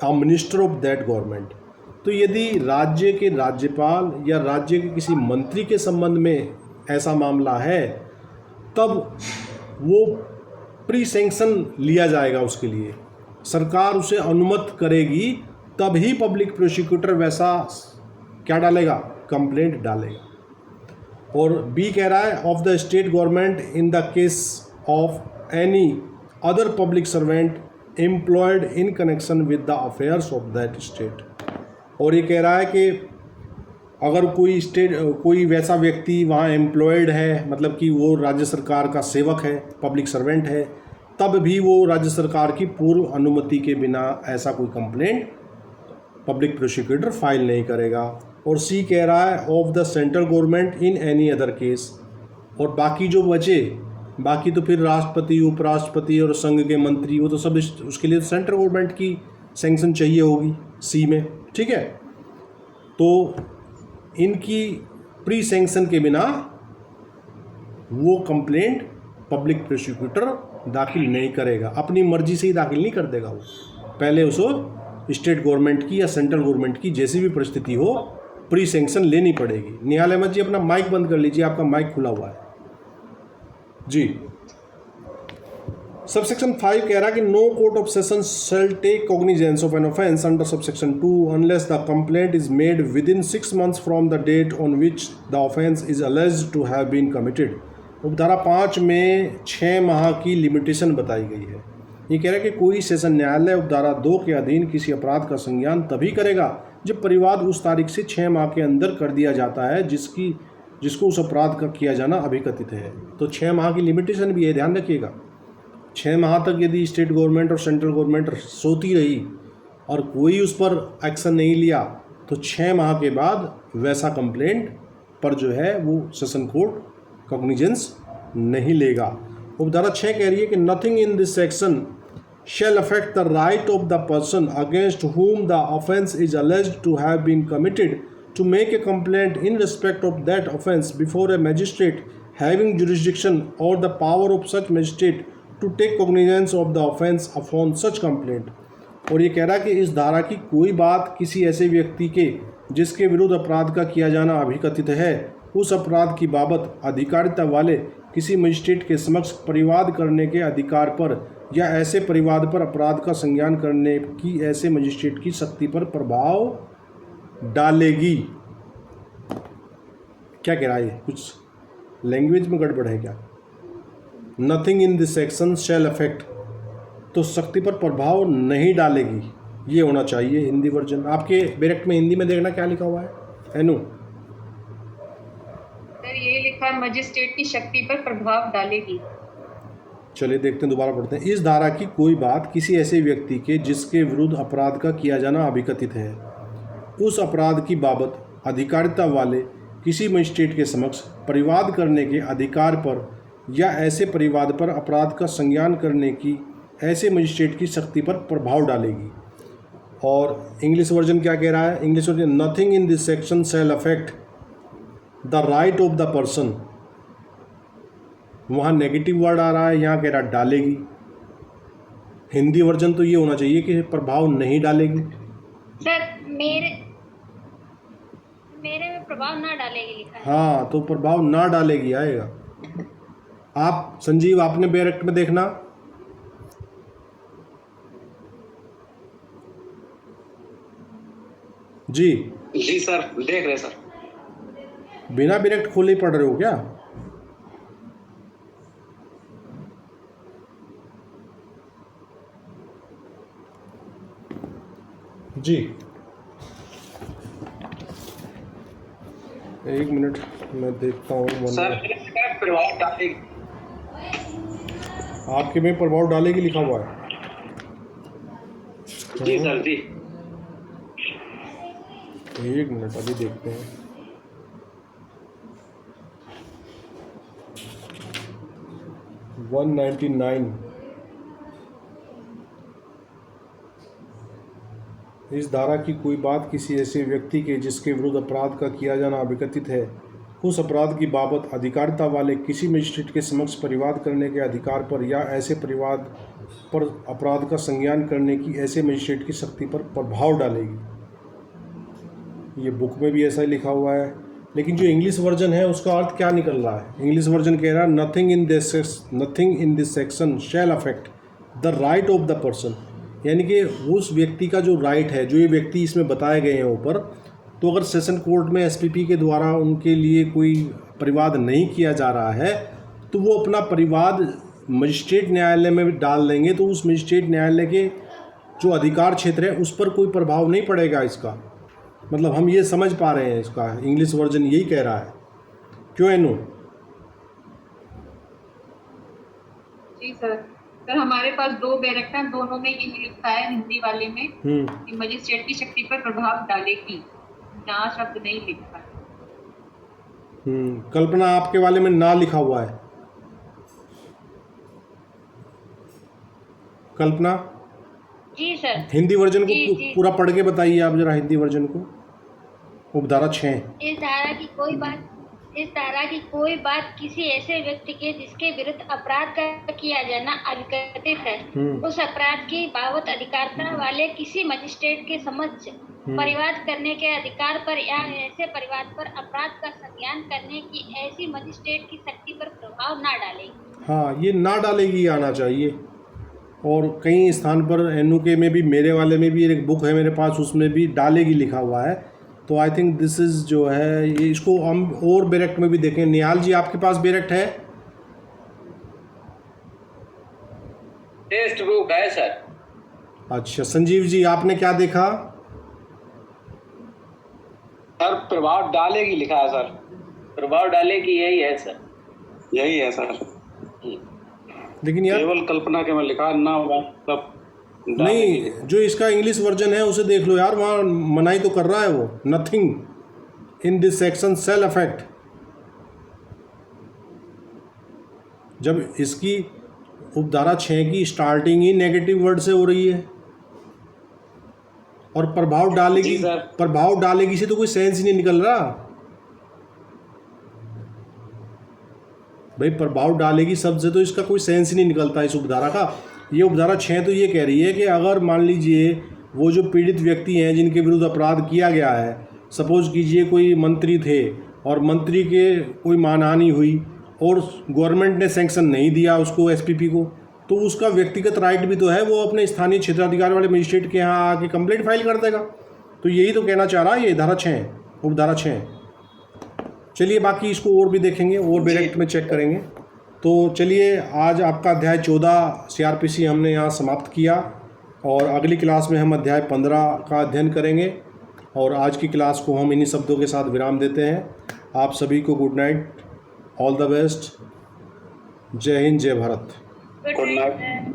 a minister of that government. तो यदि राज्य के राज्यपाल या राज्य के किसी मंत्री के संबंध में ऐसा मामला है तब वो प्री सैंक्शन लिया जाएगा, उसके लिए सरकार उसे अनुमत करेगी, तभी पब्लिक प्रोसिक्यूटर वैसा क्या डालेगा, कंप्लेंट डालेगा। और बी कह रहा है of the state government in the case of any other public servant employed in connection with the affairs of that state. और ये कह रहा है कि अगर कोई वैसा व्यक्ति वहाँ एम्प्लॉयड है, मतलब कि वो राज्य सरकार का सेवक है, पब्लिक सर्वेंट है, तब भी वो राज्य सरकार की पूर्व अनुमति के बिना ऐसा कोई कंप्लेंट पब्लिक प्रोसिक्यूटर फाइल नहीं करेगा। और सी कह रहा है of the central government in any other case. और बाकी जो बचे, बाकी तो फिर राष्ट्रपति, उपराष्ट्रपति और संघ के मंत्री, वो तो सब उसके लिए सेंट्रल गवर्नमेंट की सैंक्शन चाहिए होगी सी में, ठीक है। तो इनकी प्री सैंक्शन के बिना वो कंप्लेंट पब्लिक प्रोसिक्यूटर दाखिल नहीं करेगा, अपनी मर्जी से ही दाखिल नहीं कर देगा। वो पहले उसको स्टेट गवर्नमेंट की या सेंट्रल गवर्नमेंट की जैसी भी परिस्थिति हो प्री सैंक्शन लेनी पड़ेगी। निहाल अहमद जी अपना माइक बंद कर लीजिए, आपका माइक खुला हुआ है जी। सबसेक्शन 5 कह रहा है कि no court of session shall take cognizance of an offence under subsection 2 unless the complaint is made within 6 months from the date on which the offence is alleged to have been committed. उपधारा 5 में 6 माह की limitation बताई गई है। ये कह रहा है कि कोई सेशन न्यायालय उपधारा 2 के अधीन किसी अपराध का संज्ञान तभी करेगा जब परिवाद उस तारीख से 6 माह के अंदर कर दिया जाता है जिसको उस अपराध का किया जाना अभिकथित है। तो 6 माह की लिमिटेशन भी है, ध्यान रखिएगा। 6 माह तक यदि स्टेट गवर्नमेंट और सेंट्रल गवर्नमेंट सोती रही और कोई उस पर एक्शन नहीं लिया तो 6 माह के बाद वैसा कंप्लेंट पर जो है वो सेशन कोर्ट कॉग्निजेंस नहीं लेगा। उपधारा 6 कह रही है कि nothing in this section shall affect the right of the person against whom the offence is alleged to have been committed to make a complaint in respect of that offence before a magistrate having jurisdiction or the power of such magistrate to take cognizance of the offence upon such complaint। और ये कह रहा है कि इस धारा की कोई बात किसी ऐसे व्यक्ति के जिसके विरुद्ध अपराध का किया जाना अभिकथित है उस अपराध की बाबत अधिकारिता वाले किसी मजिस्ट्रेट के समक्ष परिवाद करने के अधिकार पर या ऐसे परिवाद पर अपराध का संज्ञान करने की ऐसे मजिस्ट्रेट की शक्ति पर प्रभाव डालेगी। क्या कह रहा है, कुछ लैंग्वेज में गड़बड़ है क्या? Nothing in this section shall affect, तो शक्ति पर प्रभाव नहीं डालेगी, ये होना चाहिए हिंदी वर्जन। आपके बैरक में हिंदी में देखना क्या लिखा हुआ है एनु? सर ये लिखा है मजिस्ट्रेट की शक्ति पर प्रभाव डालेगी। चलिए देखते हैं, दोबारा पढ़ते हैं। इस धारा की कोई बात किसी ऐसे व्यक्ति के जिसके विरुद्ध अपराध का किया जाना अभिकथित है उस अपराध की बाबत अधिकारिता वाले किसी मजिस्ट्रेट के समक्ष परिवाद करने के अधिकार पर या ऐसे परिवाद पर अपराध का संज्ञान करने की ऐसे मजिस्ट्रेट की शक्ति पर प्रभाव डालेगी। और इंग्लिश वर्जन क्या कह रहा है? English version nothing in this section shall affect the right of the person, वहाँ नेगेटिव वर्ड आ रहा है, यहाँ कह रहा डालेगी। हिंदी वर्जन तो ये होना चाहिए कि प्रभाव नहीं डालेगी। सर मेरे मेरे में प्रभाव ना डालेगी लिखा है। हाँ, तो प्रभाव ना डालेगी आएगा। आप संजीव, आपने बैरेक्ट में देखना। जी जी सर, देख रहे सर। बिना बैरेक्ट खोले ही पढ़ रहे हो क्या? जी एक मिनट मैं देखता हूँ। सर प्रभाव डालेगी। आपके में प्रभाव डालेगी लिखा हुआ है। जी सर जी। एक मिनट अभी देखते हैं। वन 199 इस धारा की कोई बात किसी ऐसे व्यक्ति के जिसके विरुद्ध अपराध का किया जाना अभिकथित है, उस अपराध की बाबत अधिकारिता वाले किसी मजिस्ट्रेट के समक्ष परिवाद करने के अधिकार पर या ऐसे परिवाद पर अपराध का संज्ञान करने की ऐसे मजिस्ट्रेट की शक्ति पर प्रभाव डालेगी। ये बुक में भी ऐसा ही लिखा हुआ है, लेकिन जो इंग्लिश वर्जन है उसका अर्थ क्या निकल रहा है? इंग्लिश वर्जन कह रहा है nothing in this section shall affect the right of the person, यानी कि उस व्यक्ति का जो राइट है, जो ये व्यक्ति इसमें बताए गए हैं ऊपर, तो अगर सेशन कोर्ट में एसपीपी के द्वारा उनके लिए कोई परिवाद नहीं किया जा रहा है तो वो अपना परिवाद मजिस्ट्रेट न्यायालय में डाल देंगे, तो उस मजिस्ट्रेट न्यायालय के जो अधिकार क्षेत्र है उस पर कोई प्रभाव नहीं पड़ेगा इसका। मतलब हम ये समझ पा रहे हैं, इसका इंग्लिश वर्जन यही कह रहा है। क्यों एनु? जी सर। सर हमारे पास 2 बैरेक्ट हैं, दोनों में यही लिखा है हिंदी वाले में कि मजिस्ट्रेट की शक्ति पर प्रभाव डालेगी, ना शब्द नहीं लिखा है। कल्पना, आपके वाले में ना लिखा हुआ है। कल्पना जी सर। हिंदी वर्जन को जी। पूरा पढ़ के बताइए आप जरा, हिंदी वर्जन को। उपधारा 6। इस धारा की कोई बात किसी ऐसे व्यक्ति के जिसके विरुद्ध अपराध का किया जाना अभिकथित है, उस अपराध की बाबत अधिकारिता वाले किसी मजिस्ट्रेट के समक्ष परिवाद करने के अधिकार पर या ऐसे परिवाद पर अपराध का संज्ञान करने की ऐसी मजिस्ट्रेट की शक्ति पर प्रभाव ना डालेगी। हाँ, ये ना डालेगी आना चाहिए। और कई स्थान पर एनयूके में भी, मेरे वाले में भी एक बुक है मेरे पास, उसमें भी डालेगी लिखा हुआ है। तो आई थिंक दिस इज़ जो है ये, इसको हम और बैरेक्ट में भी देखें। निहाल जी, आपके पास बैरेक्ट है? टेक्स्ट बुक है सर। अच्छा, संजीव जी आपने क्या देखा? सर प्रभाव डालेगी लिखा है सर। प्रभाव डालेगी यही है सर। यही है सर। लेकिन यार केवल कल्पना के में लिखा ना मतलब नहीं, जो इसका इंग्लिश वर्जन है उसे देख लो यार, वहाँ मनाही तो कर रहा है वो, nothing in this section shall affect. जब इसकी उपधारा 6 की स्टार्टिंग ही नेगेटिव वर्ड से हो रही है और प्रभाव डालेगी से तो कोई सेंस ही नहीं निकल रहा भाई। प्रभाव डालेगी शब्द से तो इसका कोई सेंस ही नहीं निकलता इस उपधारा का। ये उपधारा 6 तो ये कह रही है कि अगर मान लीजिए वो जो पीड़ित व्यक्ति हैं जिनके विरुद्ध अपराध किया गया है, सपोज कीजिए कोई मंत्री थे और मंत्री के कोई मानहानि हुई और गवर्नमेंट ने सैंक्शन नहीं दिया उसको, एसपीपी को, तो उसका व्यक्तिगत राइट भी तो है, वो अपने स्थानीय क्षेत्राधिकार वाले मजिस्ट्रेट के यहाँ आके कंप्लेंट फाइल कर देगा। तो यही तो कहना चाह रहा है ये धारा 6, उपधारा 6। चलिए बाकी इसको और भी देखेंगे और बैरेक्ट में चेक करेंगे। तो चलिए आज आपका अध्याय 14 सीआरपीसी हमने यहाँ समाप्त किया और अगली क्लास में हम अध्याय 15 का अध्ययन करेंगे और आज की क्लास को हम इन्हीं शब्दों के साथ विराम देते हैं। आप सभी को good night, all the best, जय हिंद, जय भारत। Good night.